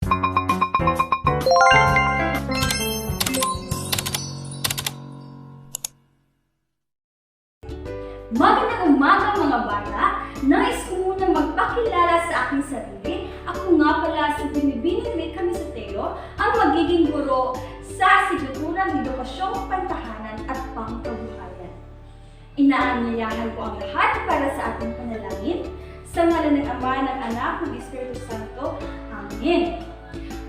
Magandang umaga mga bata! Nais ko munang magpakilala sa aking sarili. Ako nga pala si Binibining May Camisateo, ang magiging guro sa asignaturang Edukasyong Pantahanan at Pangkabuhayan. Inaanyayahan ko ang lahat para sa ating panalangin. Sa ngalan ng Ama, ng Anak, ng Espiritu Santo. Amen.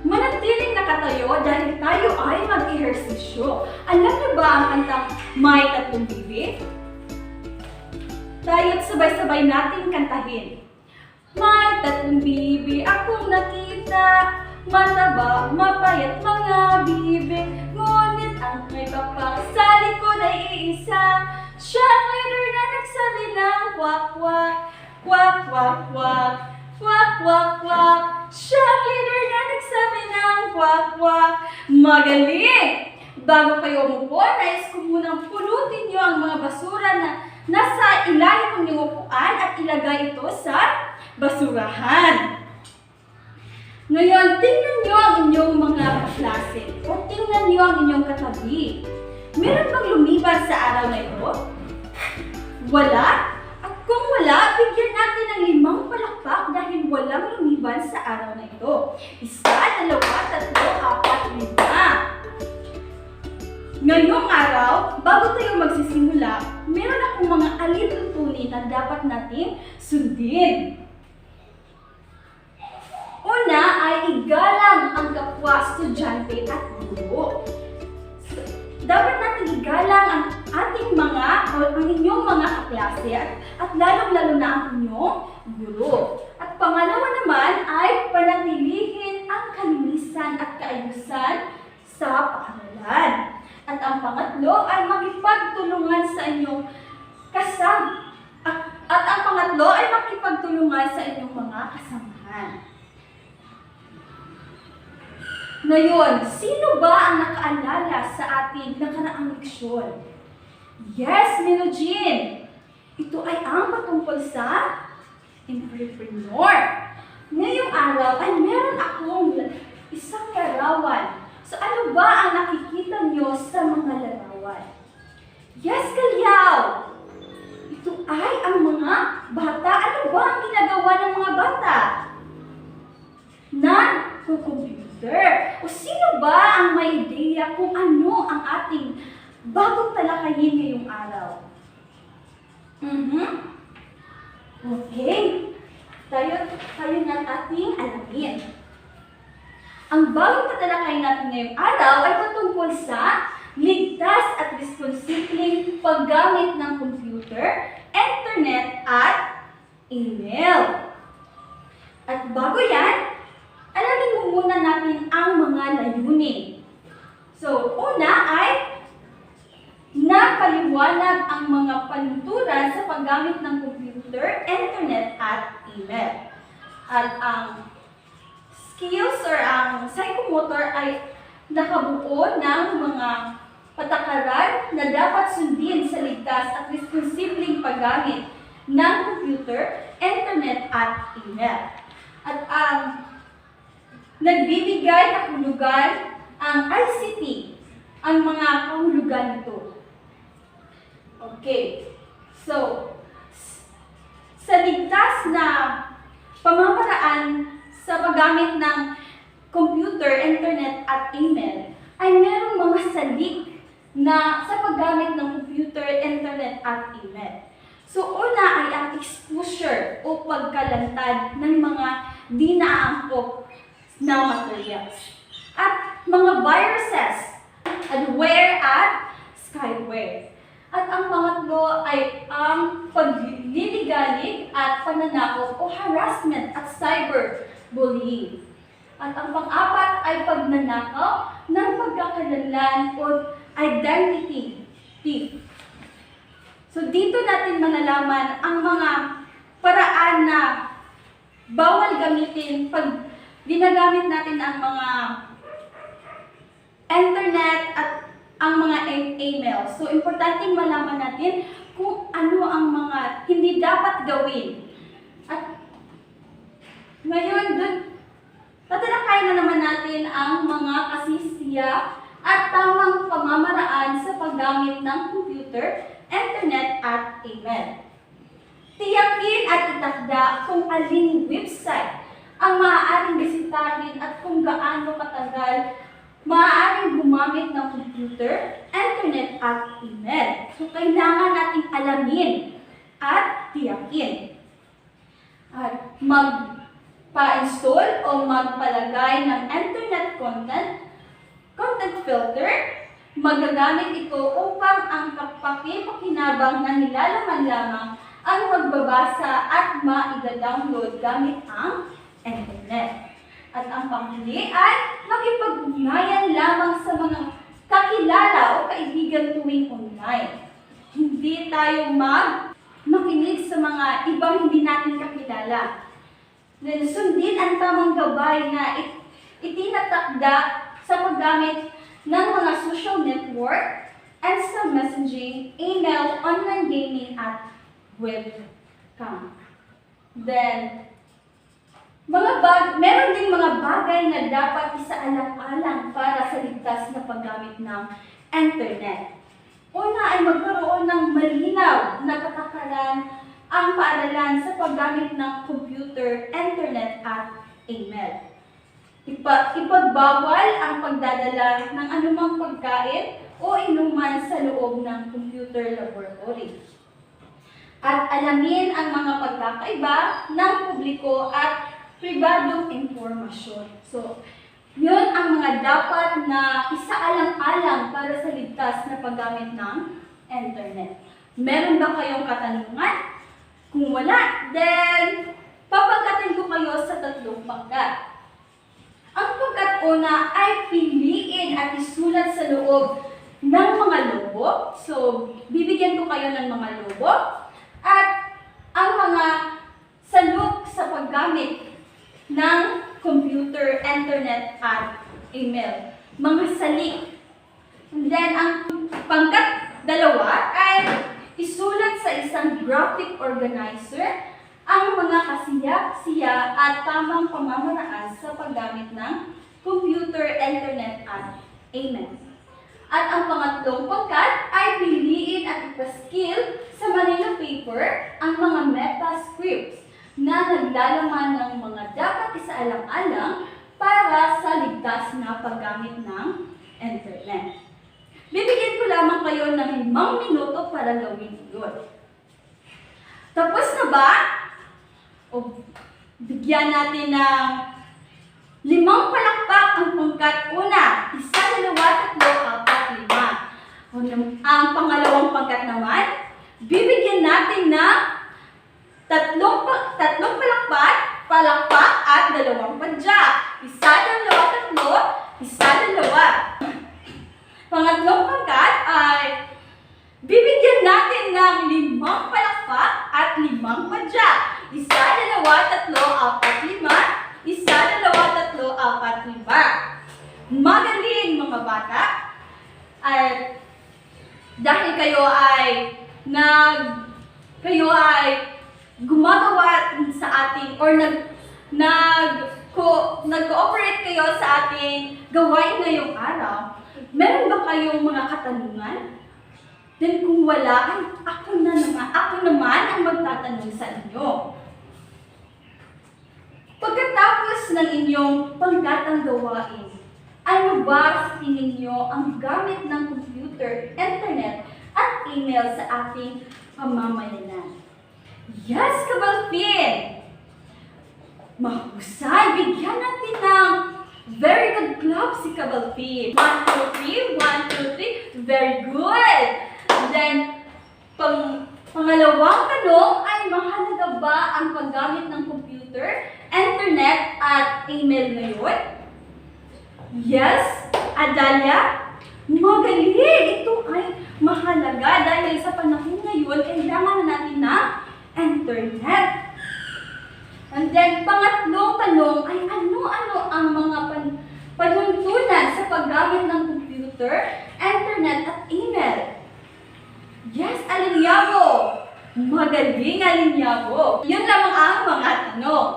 Manatiling nakatayo dahil tayo ay mag-ehersisyo. Alam niyo ba ang kantang May Tatlong Bibig? Tayo't sabay-sabay natin kantahin. May tatlong bibi akong nakita, mataba, mapayat mga bibig, ngunit ang may papak sa likod ay iisa. Siya ang leader na nagsabi ng kwak-kwak, kwak-kwak-kwak, kwak-kwak-kwak. Siya ang leader na nagsabi ng kwak-kwak. Magaling! Bago kayo umupo, nais ko munang pulutin niyo ang mga basura na nasa ilalim ng inyong upuan at ilagay ito sa basurahan. Ngayon, tingnan niyo ang inyong mga kaklase o tingnan niyo ang inyong katabi. Meron bang lumiban sa araw na ito? Wala? At kung wala, bigyan natin ng 5 palakpak dahil walang lumiban sa araw na ito. 1, 2, 3, 4, 5. Ngayong araw, bago tayo magsisimula, meron akong mga alituntunin na dapat nating sundin. Una ay igalang ang kapwa estudyante at guro. Dapat natin igalang ang ating ang inyong mga kaklase at lalong-lalo na ang inyong guro. At pangalawa naman ay panatilihin ang kalinisan at kaayusan sa paaralan. At ang pangatlo ay makipagtulungan sa inyong mga kasamahan. Ngayon, sino ba ang nakaalala sa ating nakaraang leksyon? Yes, Minojin! Ito ay ang patungkol sa entrepreneur. Ngayong araw ay meron akong isang larawan. So ano ba ang nakikita nyo sa mga larawan? Yes, Kalyaw! Ito ay ang mga bata. Ano ba ang ginagawa ng mga bata? Nag-computer. O sino ba ang may ideya kung ano ang ating bagong talakayin ngayong araw? Okay. Tayo na ating alamin. Ang bagong tatalakayin natin ngayong araw ay patungkol sa ligtas at responsibleng paggamit ng computer, internet, at email. At bago yan, alamin mo muna natin ang mga layunin. So, una ay napaliwanag ang mga panuntunan sa paggamit ng computer, internet, at email. At ang skills or ang psychomotor ay nakabuo ng mga patakaran na dapat sundin sa ligtas at responsibleng paggamit ng computer, internet, at email. At ang nagbibigay kahulugan ang ICT, ang mga kahulugan nito. Okay. So, sa ligtas na pamamaraan sa paggamit ng computer, internet, at email, ay merong mga salik na sa paggamit ng computer, internet, at email. So, una ay ang exposure o pagkalantad ng mga di naaangkop na materials. At mga viruses, adware at spyware. At ang pangatlo ay ang pagliligalig at pananakot o harassment at cyberbullying. At ang pang-apat ay pagnanakaw ng pagkakalanlan o identity thief. So dito natin malalaman ang mga paraan na bawal gamitin pag ginagamit natin ang mga internet at ang mga email. So importanteng malaman natin kung ano ang mga hindi dapat gawin. At ngayon, tatalakayin na naman natin ang mga kasisiya at tamang pamamaraan sa paggamit ng computer, internet at email. Tiyakin at itakda kung aling website ang maaaring bisitahin at kung gaano katagal maaaring gumamit ng computer, internet at email. So, kailangan nating alamin at tiyakin. At magpa-install o magpalagay ng internet content filter, magagamit ito upang ang kapakipakinabang na nilalaman lamang ang magbabasa at maiga-download gamit ang internet. At ang panghuli ay makipag-ugnayan lamang sa mga kakilala o kaibigan tuwing online. Hindi tayo makinig sa mga ibang hindi natin kakilala. Sundin ang tamang gabay na itinatakda sa paggamit ng mga social network, instant messaging, email, online gaming, at webcam. Then, meron ding mga bagay na dapat isaalang-alang para sa ligtas na paggamit ng internet. Una ay magkaroon ng malinaw na katakaran ang paaralan sa paggamit ng computer, internet at email. Ipagbawal ang pagdadala ng anumang pagkain o inuman sa loob ng computer laboratory. At alamin ang mga pagkakaiba ng publiko at pribadong impormasyon. So, yun ang mga dapat na isaalang-alang para sa ligtas na paggamit ng internet. Meron ba kayong katanungan? Kung wala, then papagkatin ko kayo sa 3 pangkat. Ang pangkat una ay piliin at isulat sa loob ng mga lobo. So, bibigyan ko kayo ng mga lobo. At ang mga saluk sa paggamit ng computer, internet, at email. Mga salik. And then, ang pangkat 2 ay isulat sa isang graphic organizer ang mga kasiya at tamang pamamaraan sa paggamit ng computer, internet, at email. At ang pangatlong pangkat ay piliin at ipaskil sa Manila paper ang mga meta scripts na naglalaman ng mga dapat isaalang-alang para sa ligtas na paggamit ng internet. Bibigyan ko lamang kayo ng 5 minuto para gawin yun. Tapos na ba? O bigyan natin ng 5 palakpak ang pangkat una. 1, 2, 3, 4, 5. Ang pangalawang pangkat naman, bibigyan natin ng 3 palakpak at 2 padya. 1, 2, 3, 1, 2. Pangatlong pangkat ay bibigyan natin ng 5 palakpak at 5 padya. 1, 2, 3, 4, 5. 1, 2, 3, 4, 5. Magaling mga bata. At dahil kayo ay gumagawa sa ating or nag-cooperate kayo sa ating gawain ngayong araw, meron ba kayong mga katanungan? Then kung wala, ako naman ang magtatanong sa inyo. Pagkatapos ng inyong panggatang gawain, ano ba sa tingin nyo ang gamit ng computer, internet, at email sa ating pamamayanan? Yes, Kabalpin! Mahusay! Bigyan natin ng very good clap si Kabalpin. 1, 2, 3, 1, 2, 3. Very good! Then, pangalawang tanong ay mahalaga ba ang paggamit ng computer, internet, at email ngayon? Yes, Adalia? Magaling! Ito ay mahalaga dahil sa panahon ngayon, kailangan natin ng internet. And then, pangatlong tanong ay ano-ano ang mga panuntunan sa paggamit ng computer, internet, at email? Yes, Alinyabo! Magaling, Alinyabo! Yun lamang ang mga tanong.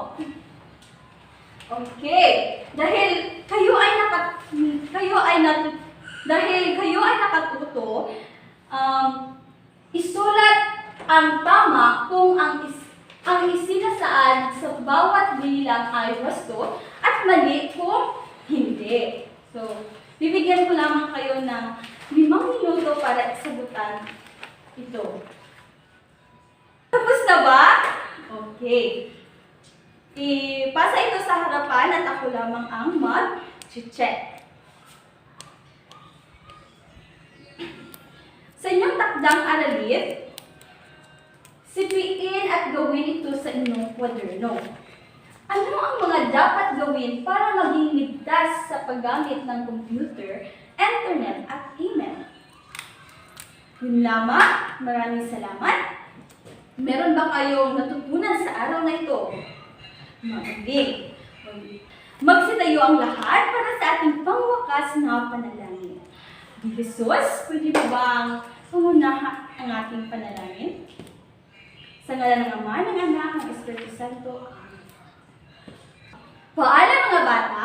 Okay, dahil kayo ay Hindi. So, bibigyan ko lamang kayo ng 5 minuto para sagutan ito. Tapos na ba? Okay. Ipasa ito sa harapan at ako lamang ang mag-check. Sa inyong takdang aralin, sipiin at gawin ito sa inyong kwaderno. Ano ang mga dapat gawin para maging ligtas sa paggamit ng computer, internet at email? Yun lamang. Maraming salamat. Meron ba kayong natutunan sa araw na ito? Magaling. Magsitayo ang lahat para sa ating pangwakas na panalangin. Di Jesus, pwede mo bang pangunahan ang ating panalangin? Sa ngalan ng Ama, ng Anak, ng Espiritu Santo. Paalam mga bata,